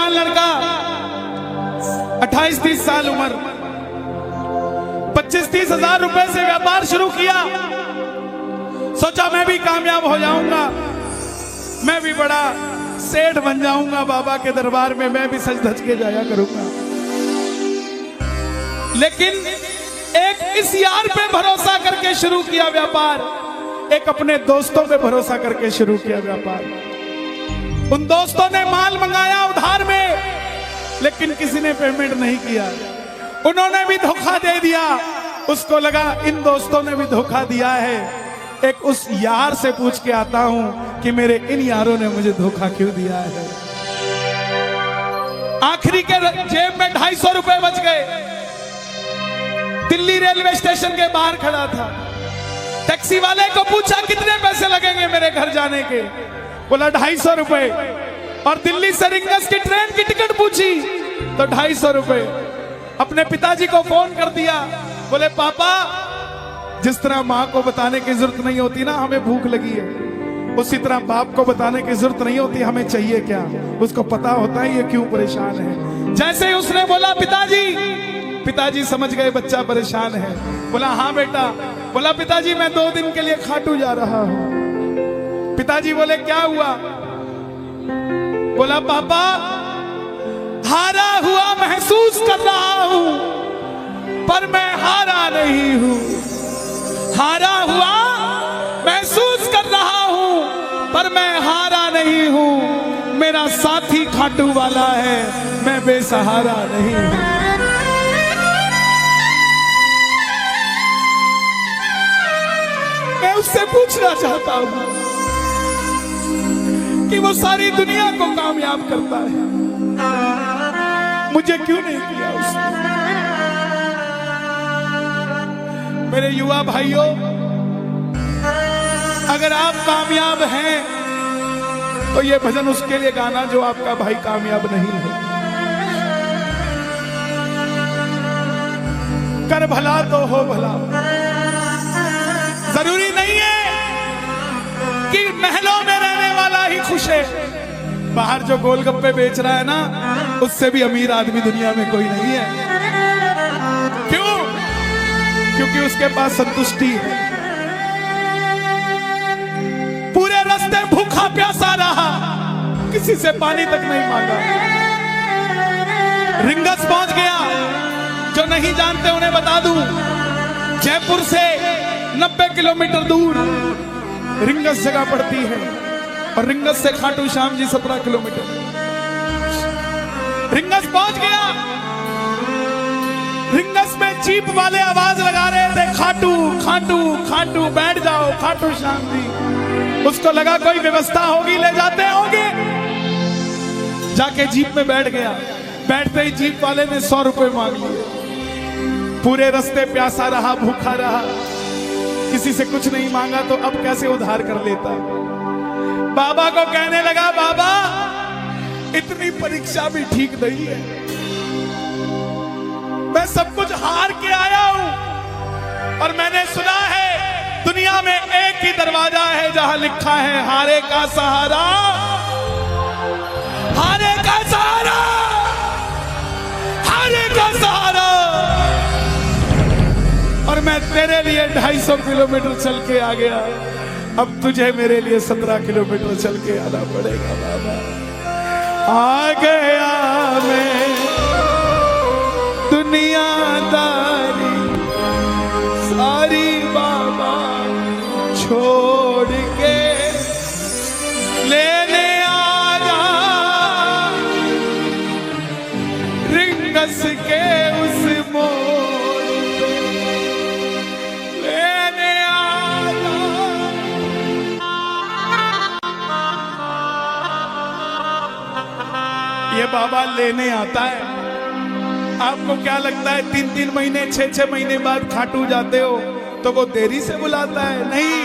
जवान लड़का, 28-30 साल उम्र, 25-30 हजार रुपए से व्यापार शुरू किया। सोचा मैं भी कामयाब हो जाऊंगा, मैं भी बड़ा सेठ बन जाऊंगा, बाबा के दरबार में मैं भी सज धज के जाया करूंगा। लेकिन एक इस यार पे भरोसा करके शुरू किया व्यापार, एक अपने दोस्तों पे भरोसा करके शुरू किया व्यापार। उन दोस्तों ने माल मंगाया उधार में, लेकिन किसी ने पेमेंट नहीं किया। उन्होंने भी धोखा दे दिया। उसको लगा इन दोस्तों ने भी धोखा दिया है, एक उस यार से पूछ के आता हूं कि मेरे इन यारों ने मुझे धोखा क्यों दिया है। आखिरी के जेब में 250 रुपए बच गए। दिल्ली रेलवे स्टेशन के बाहर खड़ा था। टैक्सी वाले को पूछा कितने पैसे लगेंगे मेरे घर जाने के, बोला 250 रुपए। और दिल्ली से रिंगस की ट्रेन की टिकट पूछी तो 250 रुपए। अपने पिताजी को फोन कर दिया, बोले पापा, जिस तरह माँ को बताने की जरूरत नहीं होती ना हमें भूख लगी है, उसी तरह बाप को बताने की जरूरत नहीं होती हमें चाहिए क्या, उसको पता होता है ये क्यों परेशान है। जैसे ही उसने बोला पिताजी, पिताजी समझ गए बच्चा परेशान है। बोला हाँ बेटा। बोला पिताजी मैं 2 दिन के लिए खाटू जा रहा हूं। पिताजी बोले क्या हुआ? बोला पापा, हारा हुआ महसूस कर रहा हूं, पर मैं हारा नहीं हूं। हारा हुआ महसूस कर रहा हूं, पर मैं हारा नहीं हूं। मेरा साथी खाटू वाला है, मैं बेसहारा नहीं हूं। मैं उससे पूछना चाहता हूं कि वो सारी दुनिया को कामयाब करता है, मुझे क्यों नहीं किया उसने? मेरे युवा भाइयों, अगर आप कामयाब हैं तो ये भजन उसके लिए गाना जो आपका भाई कामयाब नहीं है। कर भला तो हो भला। जरूरी नहीं है कि महलों में रहने वाला ही खुश है। बाहर जो गोलगप्पे बेच रहा है ना, उससे भी अमीर आदमी दुनिया में कोई नहीं है। क्यों? क्योंकि उसके पास संतुष्टि है। पूरे रास्ते भूखा प्यासा रहा, किसी से पानी तक नहीं मांगा। रिंगस पहुंच गया। जो नहीं जानते उन्हें बता दूं, जयपुर से 90 किलोमीटर दूर रिंगस जगह पड़ती है, और रिंगस से खाटू श्याम जी 17 किलोमीटर। रिंगस पहुंच गया। रिंगस में जीप वाले आवाज लगा रहे थे, खाटू खाटू खाटू, बैठ जाओ खाटू श्याम जी। उसको लगा कोई व्यवस्था होगी, ले जाते होंगे। जाके जीप में बैठ गया। बैठते ही जीप वाले ने 100 रुपए मांग लिए। पूरे रास्ते प्यासा रहा, भूखा रहा, किसी से कुछ नहीं मांगा, तो अब कैसे उधार कर लेता। बाबा को कहने लगा, बाबा इतनी परीक्षा भी ठीक नहीं है, मैं सब कुछ हार के आया हूं, और मैंने सुना है दुनिया में एक ही दरवाजा है जहां लिखा है हारे का सहारा, हारे का सहारा, हारे का सहारा। और मैं तेरे लिए 250 किलोमीटर चल के आ गया, अब तुझे मेरे लिए 17 किलोमीटर चल के आना पड़ेगा। बाबा आ गया मैं दुनियादारी सारी, बाबा छोड़ के लेने आया रिंगस के उस मोड़ पे, लेने आया। ये बाबा लेने आता है। आपको क्या लगता है 3-3 महीने 6-6 महीने बाद खाटू जाते हो तो वो देरी से बुलाता है? नहीं,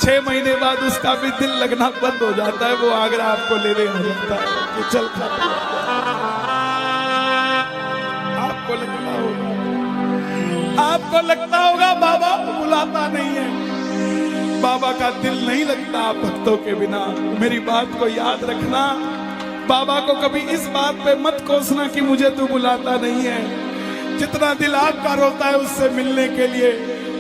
6 महीने बाद उसका भी दिल लगना बंद हो जाता है, वो आगरा आपको लेने आ जाता है कि चल खाटू। आपको लगता होगा बाबा बुलाता नहीं है। बाबा का दिल नहीं लगता भक्तों के बिना। मेरी बात को याद रखना, बाबा को कभी इस बात पे मत कोसना कि मुझे तू बुलाता नहीं है। जितना दिल आपका रोता है उससे मिलने के लिए,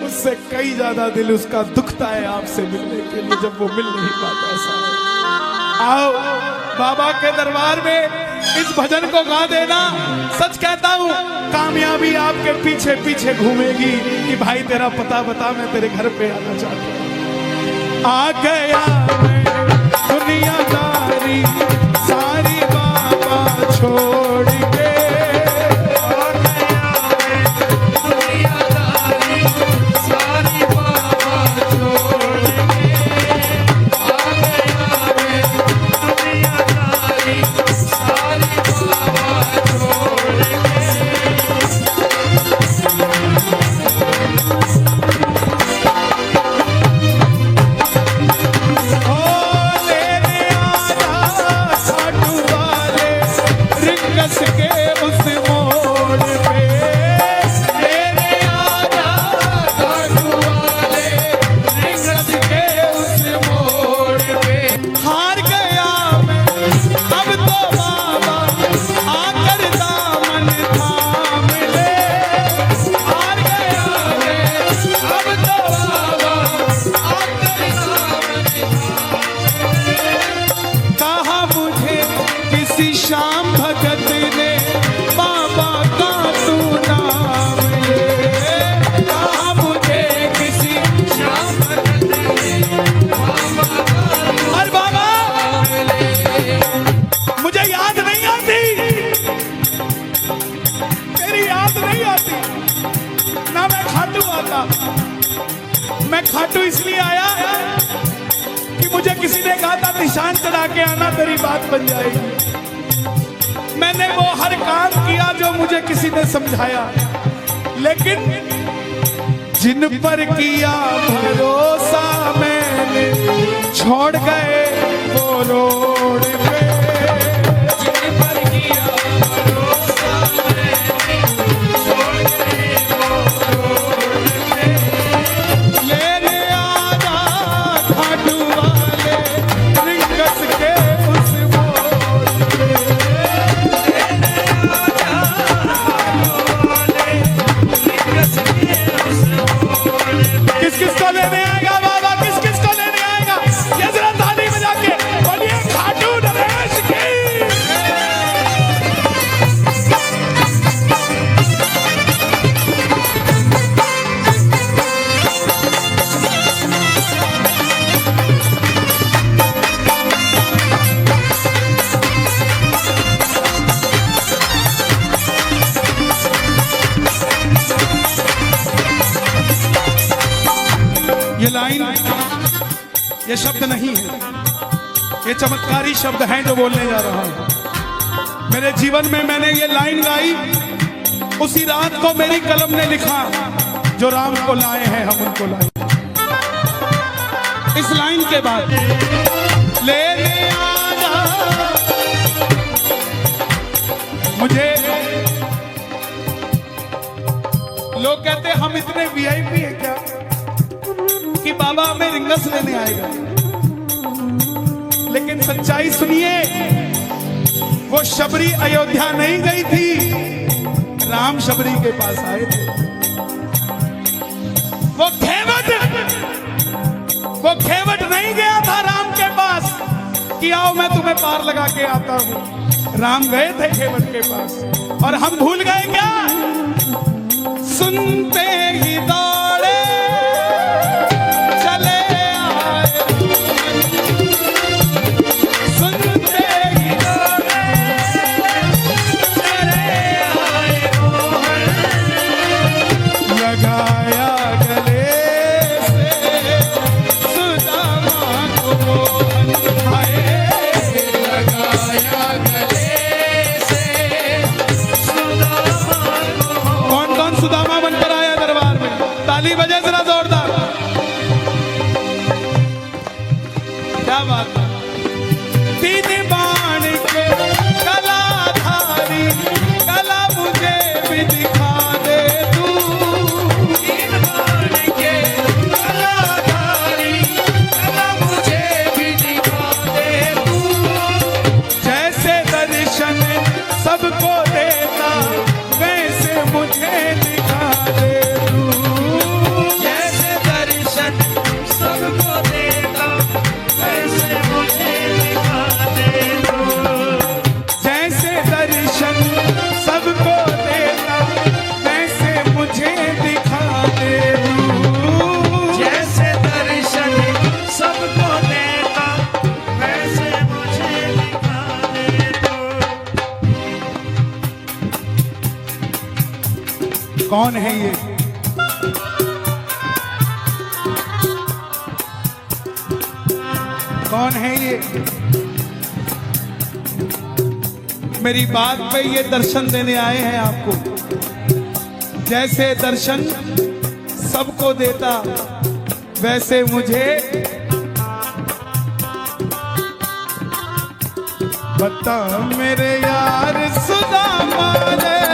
उससे कई ज्यादा दिल उसका दुखता है आपसे मिलने के लिए, जब वो मिल नहीं पाता। ऐसा आओ बाबा के दरबार में इस भजन को गा देना। सच कहता हूँ कामयाबी आपके पीछे पीछे घूमेगी कि भाई तेरा पता बता, मैं तेरे घर पे आना चाहता हूँ। आ गया मैं दुनियादारी सारी बाबा छोड़ के, आ गया मैं दुनियादारी सारी बाबा छोड़ के, आ गया मैं दुनियादारी सारी बाबा छोड़ के। श्याम भगत ने बाबा का तू नाम ले, कहा मुझे किसी श्याम भगत ने बाबा का, अरे बाबा मुझे याद नहीं आती, तेरी याद नहीं आती ना, मैं खाटू आता। मैं खाटू इसलिए आया कि मुझे किसी ने कहा था निशान चढ़ा के आना, तेरी बात बन जाएगी। मैंने वो हर काम किया जो मुझे किसी ने समझाया, लेकिन जिन पर किया भरोसा मैंने छोड़ गए वो रोड पे, जिन पर किया भरोसा मैंने छोड़ गए वो रोड पे। लेने आना खाटू वाले रिंगस के उस मोड़ पे, किस किस को लेने आएगा बाबा, किस किस को लेने आएगा, ये जरा ताली बजा के बोलिए खाटू नरेश की। ये लाइन, ये शब्द नहीं है, ये चमत्कारी शब्द हैं जो बोलने जा रहा हूं। मेरे जीवन में मैंने ये लाइन गाई, उसी रात को मेरी कलम ने लिखा, जो राम को लाए हैं हम उनको लाए। इस लाइन के बाद ले आना मुझे, लोग कहते हम इतने वीआईपी हैं क्या कि बाबा हमें रिंगस लेने आएगा, लेकिन सच्चाई सुनिए, वो शबरी अयोध्या नहीं गई थी, राम शबरी के पास आए थे। वो खेवट नहीं गया था राम के पास कि आओ मैं तुम्हें पार लगा के आता हूं, राम गए थे खेवट के पास। और हम भूल गए क्या, सुनते ही दौड़े सुदामा बनकर आया दरबार में। कौन है ये? कौन है ये? मेरी बात पे ये दर्शन देने आए हैं आपको। जैसे दर्शन सबको देता वैसे मुझे बता मेरे यार सुदामा ने